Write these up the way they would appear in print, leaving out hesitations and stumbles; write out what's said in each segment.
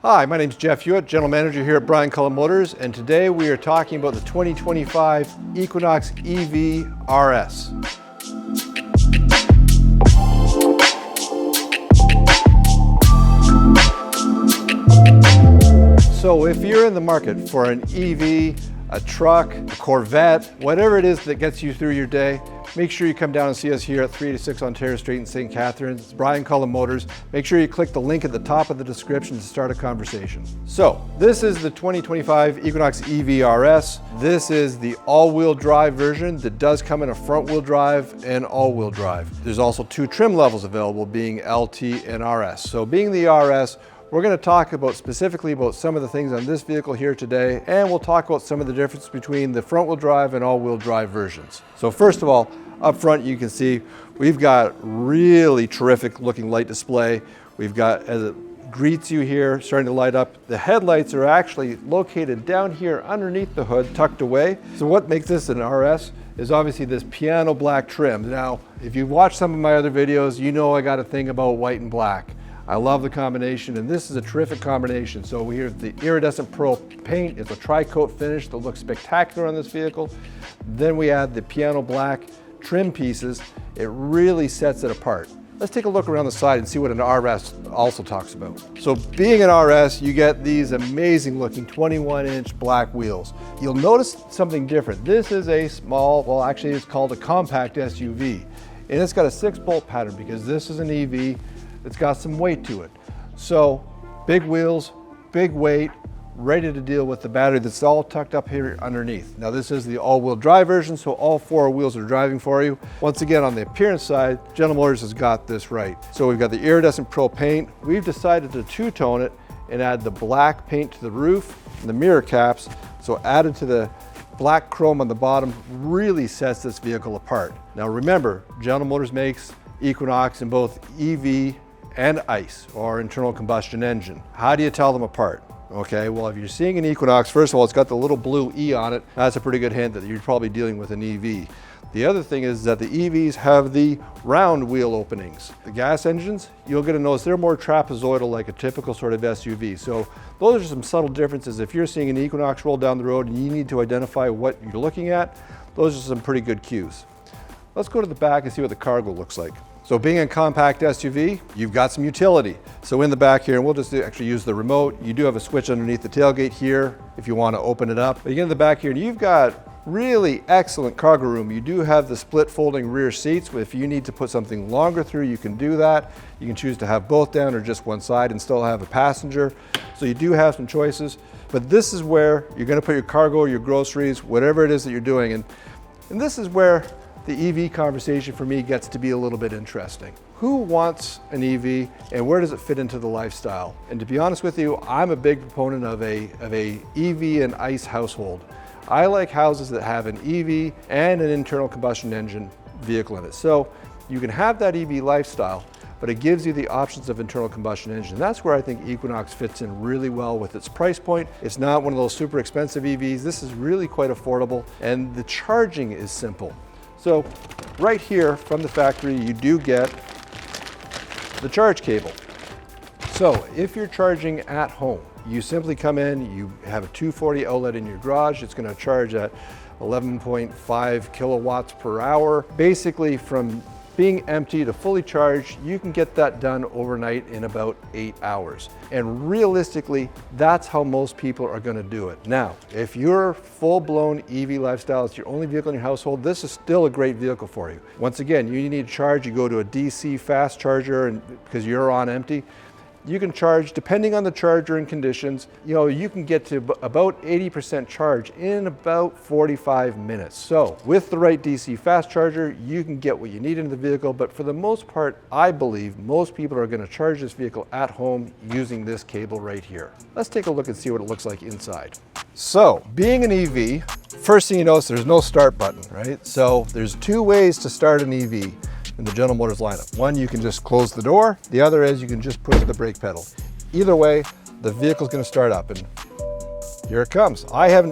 Hi, my name is Jeff Hewitt, General Manager here at Brian Cullen Motors, and today we are talking about the 2025 Equinox EV RS. So if you're in the market for an EV, a truck, a Corvette, whatever it is that gets you through your day, make sure you come down and see us here at 386 Ontario Street in St. Catharines. It's Brian Cullen Motors. Make sure you click the link at the top of the description to start a conversation. So this is the 2025 Equinox EV RS. This is the all-wheel drive version that does come in a front-wheel drive and all-wheel drive. There's also two trim levels available, being LT and RS. So being the RS, we're going to talk specifically about some of the things on this vehicle here today, and we'll talk about some of the difference between the front-wheel drive and all-wheel drive versions. So first of all, up front you can see we've got really terrific looking light display. We've got, as it greets you here, starting to light up. The headlights are actually located down here underneath the hood, tucked away. So what makes this an RS is obviously this piano black trim. Now, if you've watched some of my other videos, you know I got a thing about white and black. I love the combination, and this is a terrific combination. So we have the iridescent pearl paint. It's a tri-coat finish that looks spectacular on this vehicle. Then we add the piano black trim pieces. It really sets it apart. Let's take a look around the side and see what an RS also talks about. So being an RS, you get these amazing looking 21-inch black wheels. You'll notice something different. This is a small, well actually it's called a compact SUV. And it's got a 6-bolt pattern because this is an EV. It's got some weight to it. So big wheels, big weight, ready to deal with the battery that's all tucked up here underneath. Now this is the all-wheel drive version, so all 4 wheels are driving for you. Once again, on the appearance side, General Motors has got this right. So we've got the iridescent pearl paint. We've decided to two-tone it and add the black paint to the roof and the mirror caps. So added to the black chrome on the bottom really sets this vehicle apart. Now remember, General Motors makes Equinox in both EV and ICE, or internal combustion engine. How do you tell them apart? Okay, well, if you're seeing an Equinox, first of all, it's got the little blue E on it. That's a pretty good hint that you're probably dealing with an EV. The other thing is that the EVs have the round wheel openings. The gas engines, you're gonna notice they're more trapezoidal, like a typical sort of SUV. So those are some subtle differences. If you're seeing an Equinox roll down the road and you need to identify what you're looking at, those are some pretty good cues. Let's go to the back and see what the cargo looks like. So being a compact SUV, you've got some utility. So in the back here, and we'll just actually use the remote, you do have a switch underneath the tailgate here if you want to open it up. But you get in the back here and you've got really excellent cargo room. You do have the split folding rear seats. If you need to put something longer through, you can do that. You can choose to have both down or just one side and still have a passenger. So you do have some choices. But this is where you're going to put your cargo, your groceries, whatever it is that you're doing. And this is where the EV conversation for me gets to be a little bit interesting. Who wants an EV and where does it fit into the lifestyle? And to be honest with you, I'm a big proponent of a EV and ICE household. I like houses that have an EV and an internal combustion engine vehicle in it. So you can have that EV lifestyle, but it gives you the options of internal combustion engine. That's where I think Equinox fits in really well with its price point. It's not one of those super expensive EVs. This is really quite affordable, and the charging is simple. So right here from the factory, you do get the charge cable. So if you're charging at home, you simply come in, you have a 240 outlet in your garage. It's going to charge at 11.5 kilowatts per hour. Basically, from being empty to fully charged, you can get that done overnight in about 8 hours. And realistically, that's how most people are gonna do it. Now, if you're full-blown EV lifestyle, it's your only vehicle in your household, this is still a great vehicle for you. Once again, you need to charge, you go to a DC fast charger and because you're on empty. You can charge, depending on the charger and conditions, you can get to about 80% charge in about 45 minutes. So with the right DC fast charger, you can get what you need into the vehicle, but for the most part, I believe most people are gonna charge this vehicle at home using this cable right here. Let's take a look and see what it looks like inside. So being an EV, first thing you notice, there's no start button, right? So there's 2 ways to start an EV in the General Motors lineup. One, you can just close the door. The other is you can just push the brake pedal. Either way, the vehicle's gonna start up and here it comes.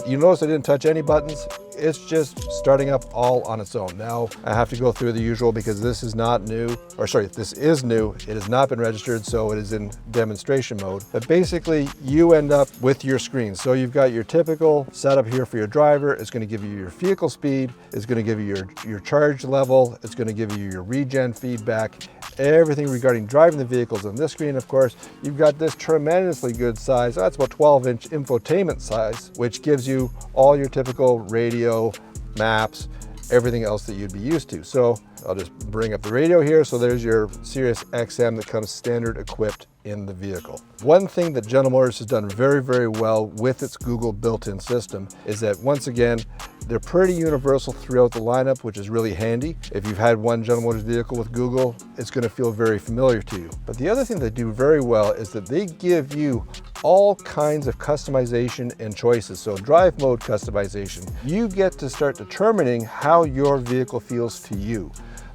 You notice I didn't touch any buttons. it's just starting up all on its own. Now I have to go through the usual because this is not new, or sorry, this is new. It has not been registered, so it is in demonstration mode. But basically you end up with your screen. So you've got your typical setup here for your driver. It's going to give you your vehicle speed. It's going to give you your charge level. It's going to give you your regen feedback, everything regarding driving the vehicles on this screen. Of course, you've got this tremendously good size. That's about 12-inch infotainment size, which gives you all your typical radio, maps, everything else that you'd be used to. So I'll just bring up the radio here. So there's your Sirius XM that comes standard equipped in the vehicle. One thing that General Motors has done very, very well with its Google built-in system is that, once again, they're pretty universal throughout the lineup, which is really handy. If you've had one General Motors vehicle with Google, it's going to feel very familiar to you. But the other thing they do very well is that they give you all kinds of customization and choices. So drive mode customization, you get to start determining how your vehicle feels to you.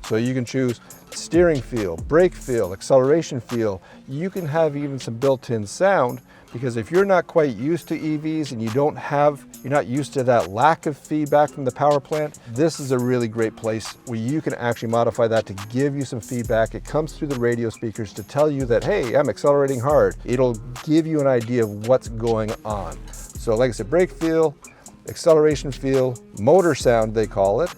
So you can choose steering feel, brake feel, acceleration feel. You can have even some built-in sound, because if you're not quite used to EVs and you're not used to that lack of feedback from the power plant, this is a really great place where you can actually modify that to give you some feedback. It comes through the radio speakers to tell you that, hey, I'm accelerating hard. It'll give you an idea of what's going on. So like I said, brake feel, acceleration feel, motor sound they call it,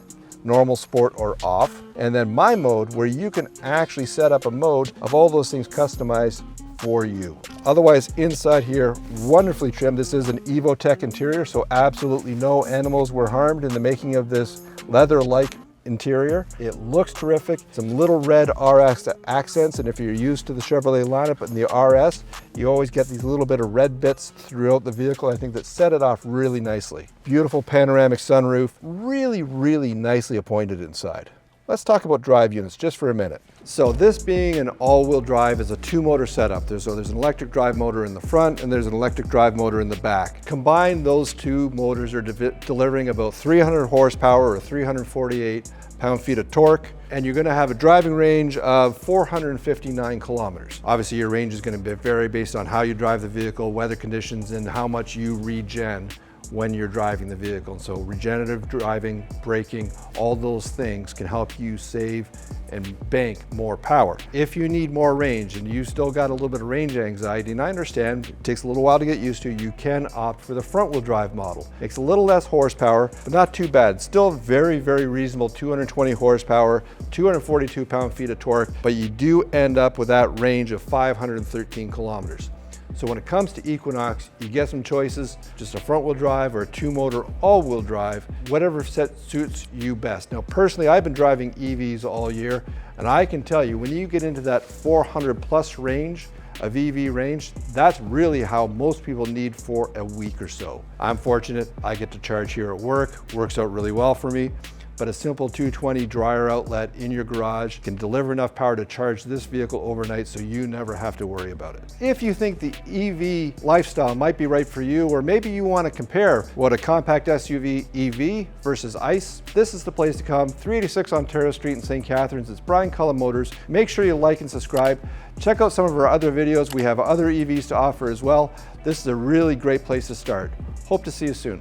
normal, sport, or off, and then my mode, where you can actually set up a mode of all those things customized for you. Otherwise, inside here, wonderfully trimmed. This is an Evotech interior, so absolutely no animals were harmed in the making of this leather-like interior. It looks terrific. Some little red RS accents, and if you're used to the Chevrolet lineup in the RS, you always get these little bit of red bits throughout the vehicle. I think that set it off really nicely. Beautiful panoramic sunroof, really, really nicely appointed inside. Let's talk about drive units just for a minute. So this being an all-wheel drive is a two-motor setup. There's an electric drive motor in the front and there's an electric drive motor in the back. Combined, those two motors are delivering about 300 horsepower or 348 pound-feet of torque, and you're going to have a driving range of 459 kilometers. Obviously, your range is going to vary based on how you drive the vehicle, weather conditions, and how much you regen when you're driving the vehicle. And so regenerative driving, braking, all those things can help you save and bank more power. If you need more range and you still got a little bit of range anxiety, and I understand it takes a little while to get used to, you can opt for the front wheel drive model. Makes a little less horsepower, but not too bad. Still very, very reasonable, 220 horsepower, 242 pound-feet of torque, but you do end up with that range of 513 kilometers. So when it comes to Equinox, you get some choices, just a front wheel drive or a two-motor all-wheel drive, whatever set suits you best. Now personally, I've been driving EVs all year, and I can tell you, when you get into that 400 plus range of EV range, that's really how most people need for a week or so. I'm fortunate, I get to charge here at work, works out really well for me. But a simple 220 dryer outlet in your garage can deliver enough power to charge this vehicle overnight, so you never have to worry about it. If you think the EV lifestyle might be right for you, or maybe you want to compare what a compact SUV EV versus ICE, this is the place to come. 386 Ontario Street in St. Catharines. It's Brian Cullen Motors. Make sure you like and subscribe. Check out some of our other videos. We have other EVs to offer as well. This is a really great place to start. Hope to see you soon.